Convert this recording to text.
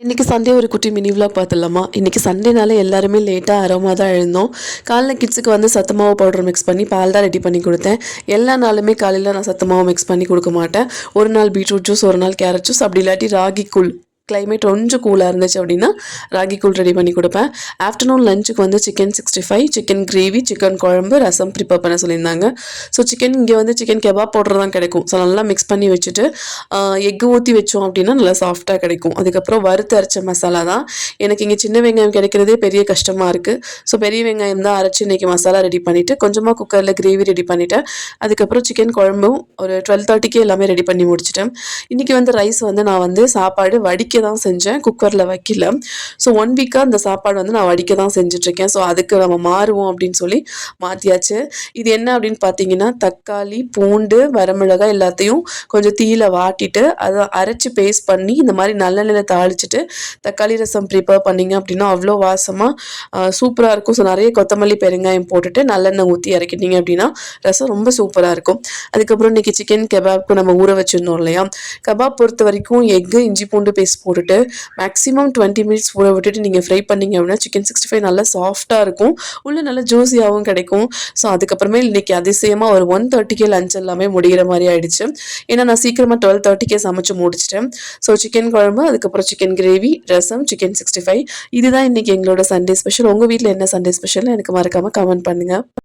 இன்னைக்கு சண்டே ஒரு குட்டி மினி விலாக் பார்த்துடலாமா? இன்னைக்கு சண்டேனால எல்லாருமே லேட்டாக அரோமா தான் எழுந்தோம். காலைல கிட்ஸுக்கு வந்து சத்து மாவு பவுடர் மிக்ஸ் பண்ணி பால் தான் ரெடி பண்ணி கொடுத்தேன். எல்லா நாளுமே காலையில் நான் சத்து மாவு மிக்ஸ் பண்ணி கொடுக்க மாட்டேன். ஒரு நாள் பீட்ரூட் ஜூஸ், ஒரு நாள் கேரட் ஜூஸ், அப்படி இல்லாட்டி ராகி கூழ். கிளைமேட் கொஞ்சம் கூலாக இருந்துச்சு அப்படின்னா ராகி கூழ் ரெடி பண்ணி கொடுப்பேன். ஆஃப்டர்நூன் லஞ்சுக்கு வந்து சிக்கன் 65, சிக்கன் கிரேவி, சிக்கன் குழம்பு, ரசம் ப்ரிப்பேர் பண்ண சொல்லியிருந்தாங்க. ஸோ சிக்கன் இங்கே வந்து சிக்கன் கெபாப் பவுடர் தான் கிடைக்கும். ஸோ நல்லா மிக்ஸ் பண்ணி வச்சுட்டு எக்கு ஊற்றி வச்சோம் அப்படின்னா நல்லா சாஃப்டாக கிடைக்கும். அதுக்கப்புறம் வறுத்து அரைச்ச மசாலா தான். எனக்கு இங்கே சின்ன வெங்காயம் கிடைக்கிறதே பெரிய கஷ்டமாக இருக்குது. ஸோ பெரிய வெங்காயம் தான் அரைச்சி இன்றைக்கி மசாலா ரெடி பண்ணிவிட்டு கொஞ்சமாக குக்கரில் கிரேவி ரெடி பண்ணிவிட்டேன். அதுக்கப்புறம் சிக்கன் குழம்பும் ஒரு 12:30க்கே எல்லாமே ரெடி பண்ணி முடிச்சிட்டேன். இன்றைக்கி வந்து ரைஸ் வந்து நான் வந்து சாப்பாடு வடிக்க தான் செஞ்சேன், குக்கரில் வைக்கல. ஸோ 1 வீக்காக அந்த சாப்பாடு வந்து நான் வடிக்க தான் செஞ்சுட்ருக்கேன். ஸோ அதுக்கு நம்ம மாறுவோம் அப்படின்னு சொல்லி மாற்றியாச்சு. இது என்ன அப்படின்னு பார்த்தீங்கன்னா, தக்காளி, பூண்டு, வரமிளகாய் எல்லாத்தையும் கொஞ்சம் தீயில வாட்டிட்டு அதை அரைச்சி பேஸ்ட் பண்ணி இந்த மாதிரி நல்லெண்ணெயில் தாளிச்சிட்டு தக்காளி ரசம் ப்ரிப்பேர் பண்ணிங்க அப்படின்னா அவ்வளோ வாசமாக சூப்பராக இருக்கும். ஸோ நிறைய கொத்தமல்லி, பெருங்காயம் போட்டுட்டு நல்லெண்ணெய் ஊற்றி இறக்கிட்டீங்க அப்படின்னா ரசம் ரொம்ப சூப்பராக இருக்கும். அதுக்கப்புறம் இன்றைக்கி சிக்கன் கெபாப்க்கு நம்ம ஊற வச்சுருந்தோம் இல்லையா? கபாப் பொறுத்த வரைக்கும் எக்கு, இஞ்சி பூண்டு பேஸ்ட் போட்டுட்டு மேக்ஸிமம் 20 மினிட்ஸ் ஊற விட்டுட்டு நீங்கள் ஃப்ரை பண்ணிங்க அப்படின்னா சிக்கன் 65 நல்லா சாஃப்டாக இருக்கும், உள்ளே நல்லா ஜூஸியாகவும் கிடைக்கும். ஸோ அதுக்கப்புறமே இன்றைக்கி அதிசயமாக ஒரு 1:30க்கே லஞ்ச் எல்லாமே முடிகிற மாதிரி ஆயிடுச்சு. ஏன்னா நான் சீக்கிரமாக 12:30க்கே சமைச்சு முடிச்சிட்டேன். ஸோ சிக்கன் குழம்பு, அதுக்கப்புறம் சிக்கன் கிரேவி, ரசம், சிக்கன் 65 இதுதான் இன்றைக்கி எங்களோட சண்டே ஸ்பெஷல். உங்கள் வீட்டில் என்ன சண்டே ஸ்பெஷல்னு எனக்கு மறக்காமல் கமெண்ட் பண்ணுங்கள்.